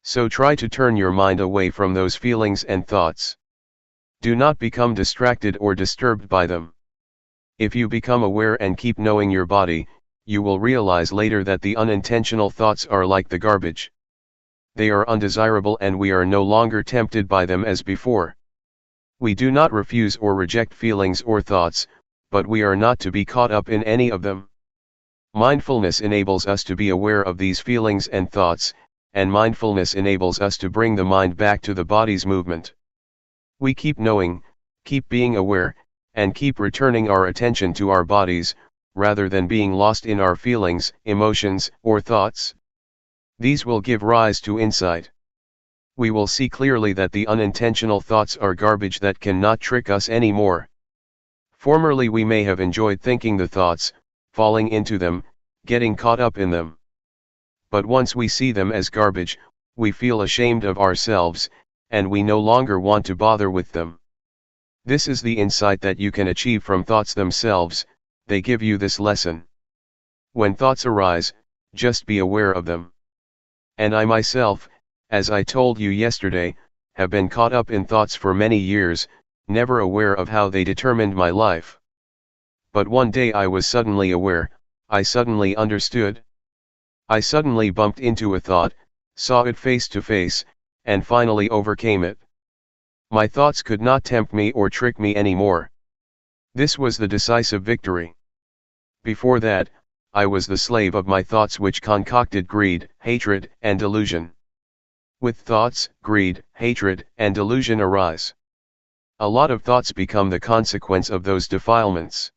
So try to turn your mind away from those feelings and thoughts. Do not become distracted or disturbed by them. If you become aware and keep knowing your body, you will realize later that the unintentional thoughts are like the garbage. They are undesirable and we are no longer tempted by them as before. We do not refuse or reject feelings or thoughts, but we are not to be caught up in any of them. Mindfulness enables us to be aware of these feelings and thoughts, and mindfulness enables us to bring the mind back to the body's movement. We keep knowing, keep being aware, and keep returning our attention to our bodies, rather than being lost in our feelings, emotions, or thoughts. These will give rise to insight. We will see clearly that the unintentional thoughts are garbage that cannot trick us anymore. Formerly we may have enjoyed thinking the thoughts, falling into them, getting caught up in them. But once we see them as garbage, we feel ashamed of ourselves, and we no longer want to bother with them. This is the insight that you can achieve from thoughts themselves. They give you this lesson. When thoughts arise, just be aware of them. And I myself, as I told you yesterday, have been caught up in thoughts for many years, never aware of how they determined my life. But one day I was suddenly aware, I suddenly understood. I suddenly bumped into a thought, saw it face to face, and finally overcame it. My thoughts could not tempt me or trick me anymore. This was the decisive victory. Before that, I was the slave of my thoughts which concocted greed, hatred, and delusion. With thoughts, greed, hatred, and delusion arise. A lot of thoughts become the consequence of those defilements.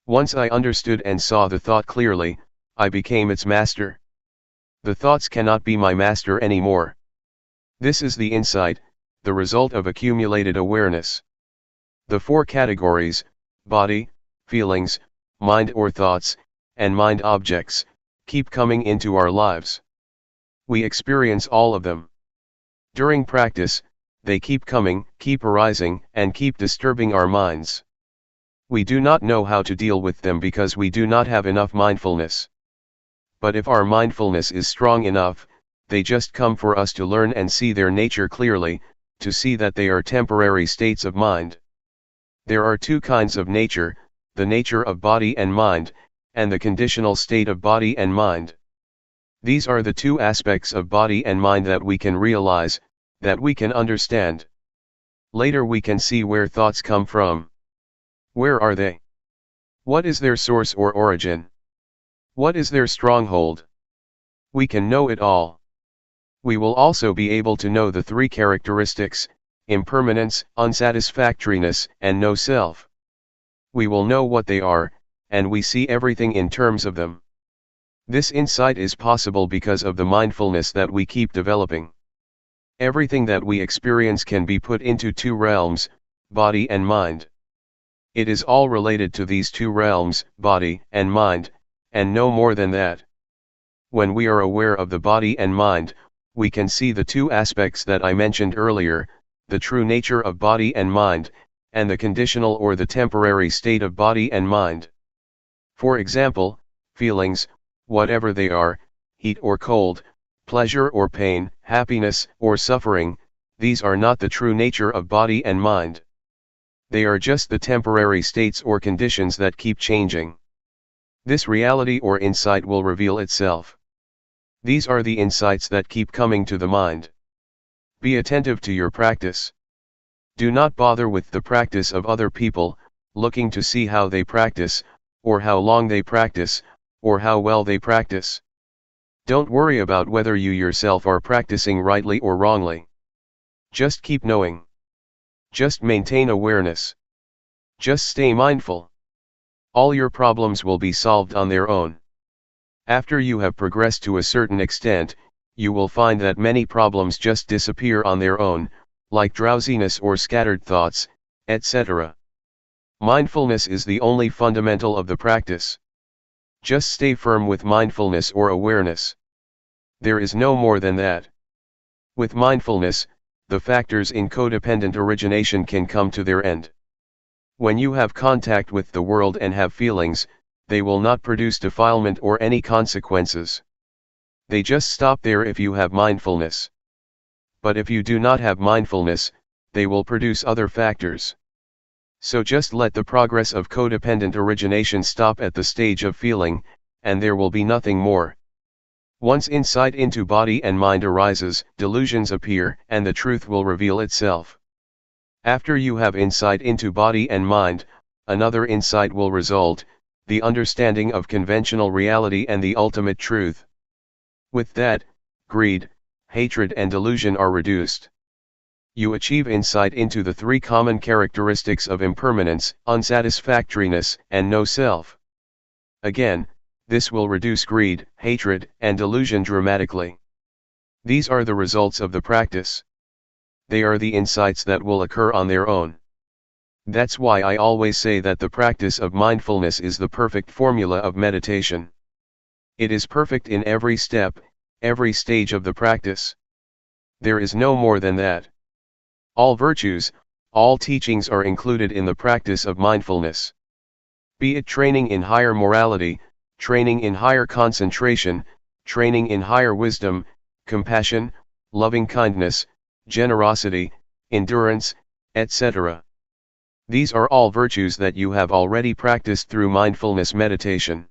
Once I understood and saw the thought clearly, I became its master. The thoughts cannot be my master anymore. This is the insight, the result of accumulated awareness. The four categories, body, feelings, mind or thoughts, and mind objects, keep coming into our lives. We experience all of them. During practice, they keep coming, keep arising, and keep disturbing our minds. We do not know how to deal with them because we do not have enough mindfulness. But if our mindfulness is strong enough, they just come for us to learn and see their nature clearly, to see that they are temporary states of mind. There are two kinds of nature, the nature of body and mind, and the conditional state of body and mind. These are the two aspects of body and mind that we can realize, that we can understand. Later we can see where thoughts come from. Where are they? What is their source or origin? What is their stronghold? We can know it all. We will also be able to know the three characteristics, impermanence, unsatisfactoriness, and no self. We will know what they are, and we see everything in terms of them. This insight is possible because of the mindfulness that we keep developing. Everything that we experience can be put into two realms, body and mind. It is all related to these two realms, body and mind, and no more than that. When we are aware of the body and mind, we can see the two aspects that I mentioned earlier, the true nature of body and mind, and the conditional or the temporary state of body and mind. For example, feelings, whatever they are, heat or cold, pleasure or pain, happiness or suffering, these are not the true nature of body and mind. They are just the temporary states or conditions that keep changing. This reality or insight will reveal itself. These are the insights that keep coming to the mind. Be attentive to your practice. Do not bother with the practice of other people, looking to see how they practice, or how long they practice, or how well they practice. Don't worry about whether you yourself are practicing rightly or wrongly. Just keep knowing. Just maintain awareness. Just stay mindful. All your problems will be solved on their own. After you have progressed to a certain extent, you will find that many problems just disappear on their own, like drowsiness or scattered thoughts, etc. Mindfulness is the only fundamental of the practice. Just stay firm with mindfulness or awareness. There is no more than that. With mindfulness, the factors in codependent origination can come to their end. When you have contact with the world and have feelings, they will not produce defilement or any consequences. They just stop there if you have mindfulness. But if you do not have mindfulness, they will produce other factors. So just let the progress of codependent origination stop at the stage of feeling, and there will be nothing more. Once insight into body and mind arises, delusions appear, and the truth will reveal itself. After you have insight into body and mind, another insight will result, the understanding of conventional reality and the ultimate truth. With that, greed, hatred and delusion are reduced. You achieve insight into the three common characteristics of impermanence, unsatisfactoriness, and no self. Again, this will reduce greed, hatred, and delusion dramatically. These are the results of the practice. They are the insights that will occur on their own. That's why I always say that the practice of mindfulness is the perfect formula of meditation. It is perfect in every step, every stage of the practice. There is no more than that. All virtues, all teachings are included in the practice of mindfulness. Be it training in higher morality, training in higher concentration, training in higher wisdom, compassion, loving kindness, generosity, endurance, etc. These are all virtues that you have already practiced through mindfulness meditation.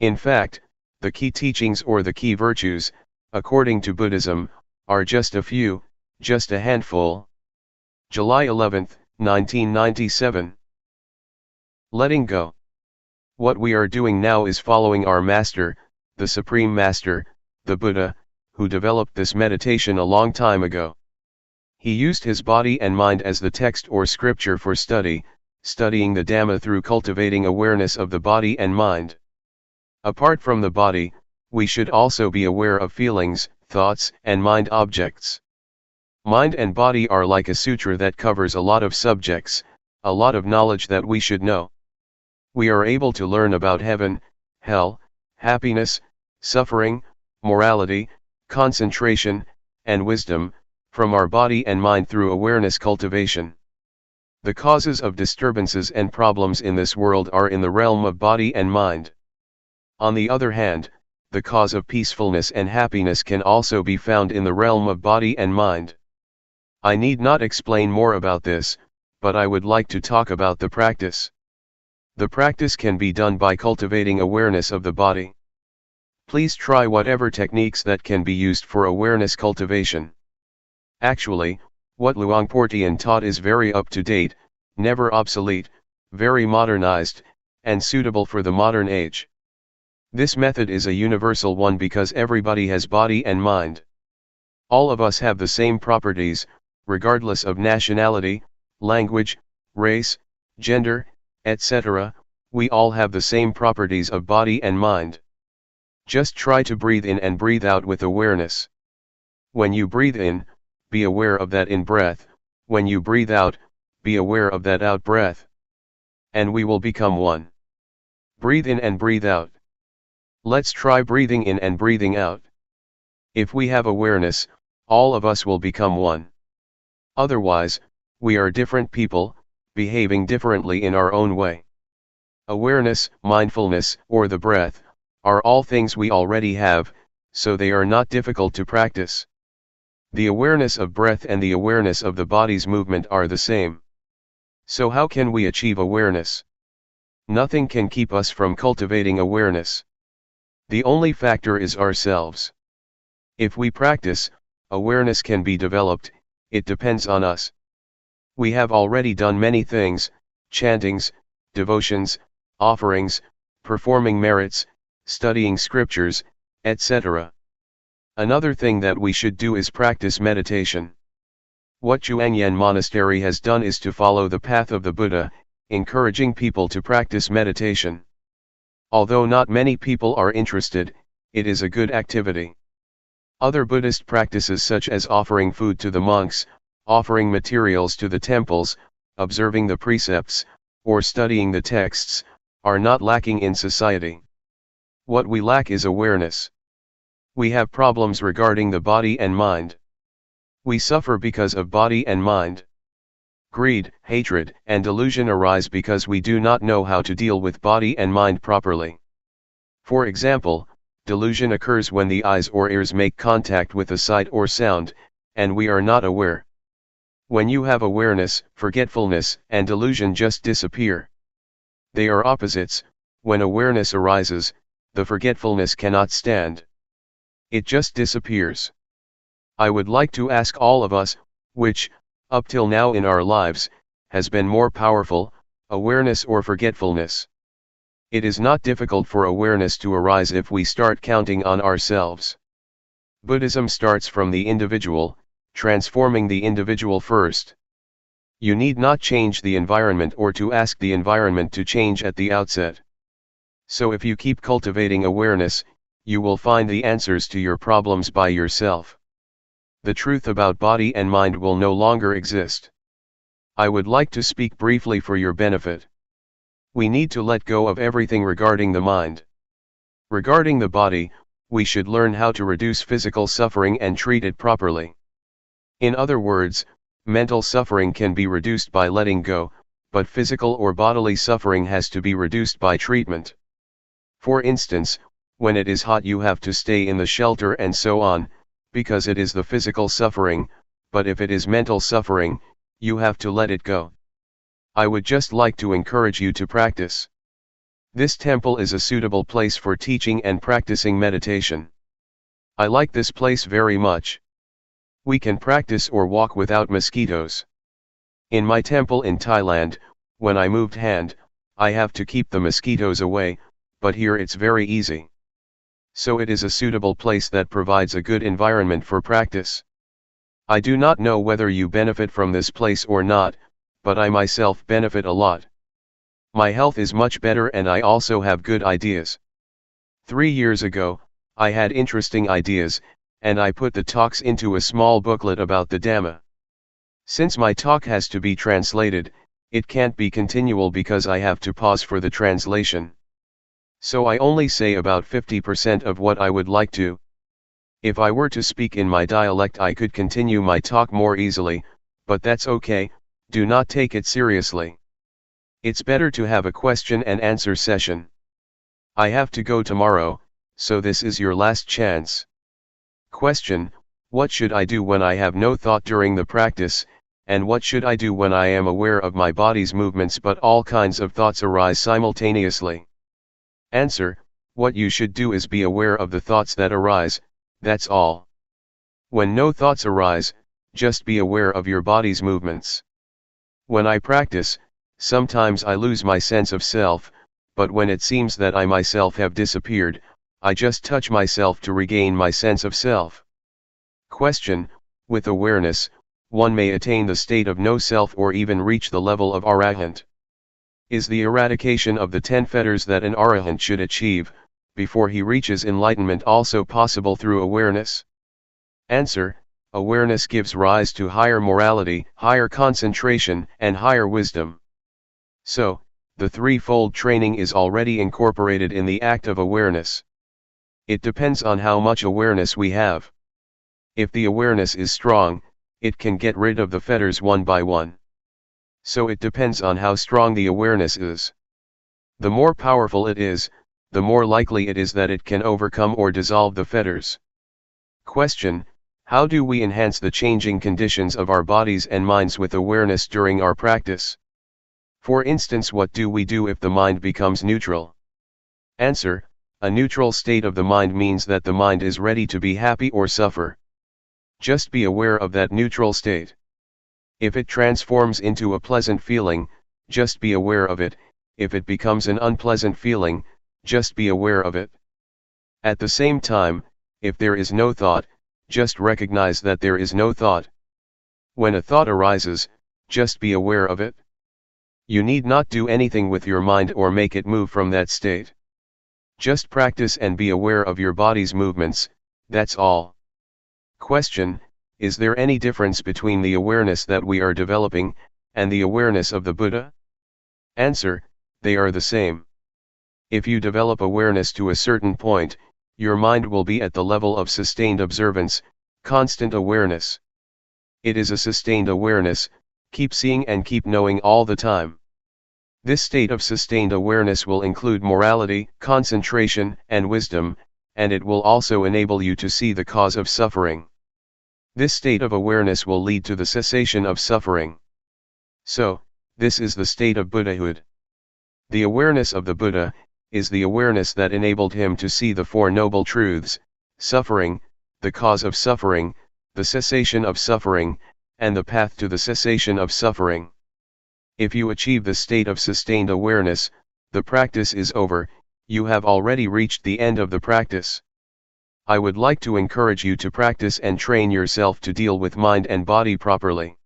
In fact, the key teachings or the key virtues, according to Buddhism, are just a few, just a handful. July 11, 1997. Letting go. What we are doing now is following our Master, the Supreme Master, the Buddha, who developed this meditation a long time ago. He used his body and mind as the text or scripture for studying the Dhamma through cultivating awareness of the body and mind. Apart from the body, we should also be aware of feelings, thoughts, and mind objects. Mind and body are like a sutra that covers a lot of subjects, a lot of knowledge that we should know. We are able to learn about heaven, hell, happiness, suffering, morality, concentration, and wisdom, from our body and mind through awareness cultivation. The causes of disturbances and problems in this world are in the realm of body and mind. On the other hand, the cause of peacefulness and happiness can also be found in the realm of body and mind. I need not explain more about this, but I would like to talk about the practice. The practice can be done by cultivating awareness of the body. Please try whatever techniques that can be used for awareness cultivation. Actually, what Luangpor Teean taught is very up to date, never obsolete, very modernized, and suitable for the modern age. This method is a universal one because everybody has body and mind. All of us have the same properties, regardless of nationality, language, race, gender, etc. We all have the same properties of body and mind. Just try to breathe in and breathe out with awareness. When you breathe in, be aware of that in breath, when you breathe out, be aware of that out breath. And we will become one. Breathe in and breathe out. Let's try breathing in and breathing out. If we have awareness, all of us will become one. Otherwise, we are different people, behaving differently in our own way. Awareness, mindfulness, or the breath, are all things we already have, so they are not difficult to practice. The awareness of breath and the awareness of the body's movement are the same. So how can we achieve awareness? Nothing can keep us from cultivating awareness. The only factor is ourselves. If we practice, awareness can be developed, it depends on us. We have already done many things, chantings, devotions, offerings, performing merits, studying scriptures, etc. Another thing that we should do is practice meditation. What Zhuangyan Monastery has done is to follow the path of the Buddha, encouraging people to practice meditation. Although not many people are interested, it is a good activity. Other Buddhist practices such as offering food to the monks, offering materials to the temples, observing the precepts, or studying the texts, are not lacking in society. What we lack is awareness. We have problems regarding the body and mind. We suffer because of body and mind. greed, hatred, and delusion arise because we do not know how to deal with body and mind properly. For example, delusion occurs when the eyes or ears make contact with a sight or sound, and we are not aware. When you have awareness, forgetfulness and delusion just disappear. They are opposites. When awareness arises, the forgetfulness cannot stand. It just disappears. I would like to ask all of us, which, up till now in our lives, has been more powerful, awareness or forgetfulness? It is not difficult for awareness to arise if we start counting on ourselves. Buddhism starts from the individual, transforming the individual first. You need not change the environment or to ask the environment to change at the outset. So if you keep cultivating awareness, you will find the answers to your problems by yourself. The truth about body and mind will no longer exist. I would like to speak briefly for your benefit. We need to let go of everything regarding the mind. Regarding the body, we should learn how to reduce physical suffering and treat it properly. In other words, mental suffering can be reduced by letting go, but physical or bodily suffering has to be reduced by treatment. For instance, when it is hot you have to stay in the shelter and so on, because it is the physical suffering, but if it is mental suffering, you have to let it go. I would just like to encourage you to practice. This temple is a suitable place for teaching and practicing meditation. I like this place very much. We can practice or walk without mosquitoes. In my temple in Thailand, when I moved hand, I have to keep the mosquitoes away, but here it's very easy. So it is a suitable place that provides a good environment for practice. I do not know whether you benefit from this place or not, but I myself benefit a lot. My health is much better and I also have good ideas. 3 years ago, I had interesting ideas, and I put the talks into a small booklet about the Dhamma. Since my talk has to be translated, it can't be continual because I have to pause for the translation. So I only say about 50% of what I would like to. If I were to speak in my dialect I could continue my talk more easily, but that's okay, do not take it seriously. It's better to have a question and answer session. I have to go tomorrow, so this is your last chance. Question: what should I do when I have no thought during the practice, and what should I do when I am aware of my body's movements but all kinds of thoughts arise simultaneously? Answer: what you should do is be aware of the thoughts that arise, that's all. When no thoughts arise, just be aware of your body's movements. When I practice, sometimes I lose my sense of self, but when it seems that I myself have disappeared, I just touch myself to regain my sense of self. Question: with awareness, one may attain the state of no self or even reach the level of arahant. Is the eradication of the 10 fetters that an arahant should achieve, before he reaches enlightenment also possible through awareness? Answer: awareness gives rise to higher morality, higher concentration, and higher wisdom. So, the threefold training is already incorporated in the act of awareness. It depends on how much awareness we have. If the awareness is strong, it can get rid of the fetters one by one. So it depends on how strong the awareness is. The more powerful it is, the more likely it is that it can overcome or dissolve the fetters. Question: how do we enhance the changing conditions of our bodies and minds with awareness during our practice? For instance, what do we do if the mind becomes neutral? Answer: a neutral state of the mind means that the mind is ready to be happy or suffer. Just be aware of that neutral state. If it transforms into a pleasant feeling, just be aware of it. If it becomes an unpleasant feeling, just be aware of it. At the same time, if there is no thought, just recognize that there is no thought. When a thought arises, just be aware of it. You need not do anything with your mind or make it move from that state. Just practice and be aware of your body's movements, that's all. Question: is there any difference between the awareness that we are developing, and the awareness of the Buddha? Answer: they are the same. If you develop awareness to a certain point, your mind will be at the level of sustained observance, constant awareness. It is a sustained awareness, Keep seeing and keep knowing all the time. This state of sustained awareness will include morality, concentration, and wisdom, and it will also enable you to see the cause of suffering. This state of awareness will lead to the cessation of suffering. So, this is the state of Buddhahood. The awareness of the Buddha is the awareness that enabled him to see the Four Noble Truths: suffering, the cause of suffering, the cessation of suffering, and the path to the cessation of suffering. If you achieve the state of sustained awareness, the practice is over, you have already reached the end of the practice. I would like to encourage you to practice and train yourself to deal with mind and body properly.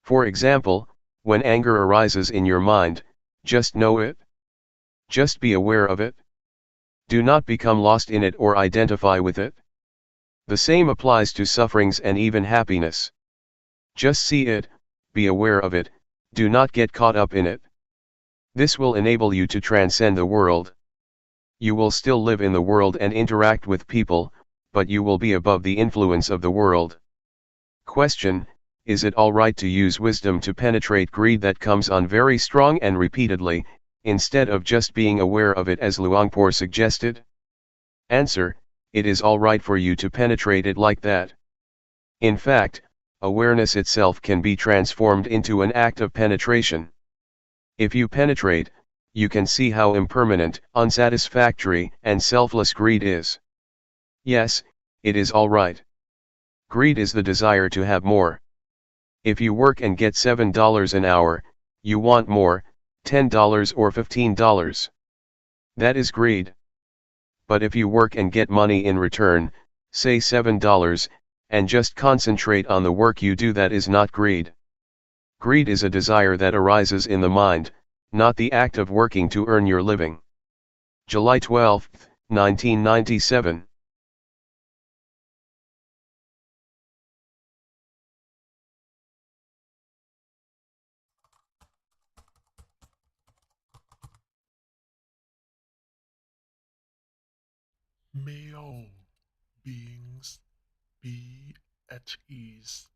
For example, when anger arises in your mind, just know it. Just be aware of it. Do not become lost in it or identify with it. The same applies to sufferings and even happiness. Just see it, be aware of it, do not get caught up in it. This will enable you to transcend the world. You will still live in the world and interact with people, but you will be above the influence of the world. Question: is it alright to use wisdom to penetrate greed that comes on very strong and repeatedly, instead of just being aware of it as Luangpor suggested? Answer: it is alright for you to penetrate it like that. In fact, awareness itself can be transformed into an act of penetration. If you penetrate, you can see how impermanent, unsatisfactory, and selfless greed is. Yes, it is alright. Greed is the desire to have more. If you work and get $7 an hour, you want more, $10 or $15. That is greed. But if you work and get money in return, say $7, and just concentrate on the work you do, that is not greed. Greed is a desire that arises in the mind, not the act of working to earn your living. July 12, 1997. May all beings be at ease.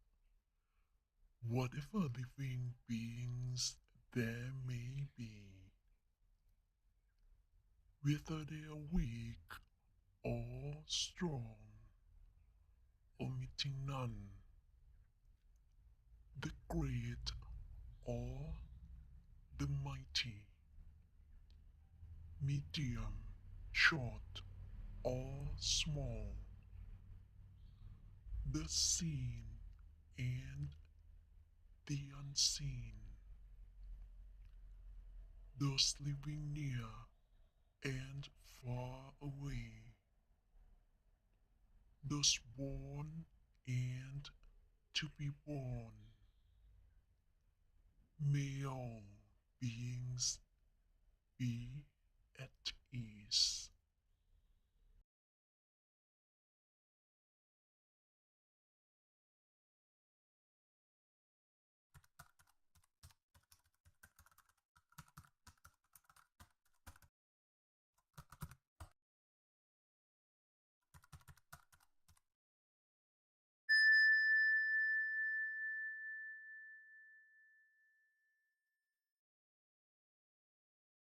Whatever living beings there may be, whether they are weak or strong, omitting none, the great or the mighty, medium, short or small, the seen and the unseen, those living near and far away, those born and to be born. May all beings be at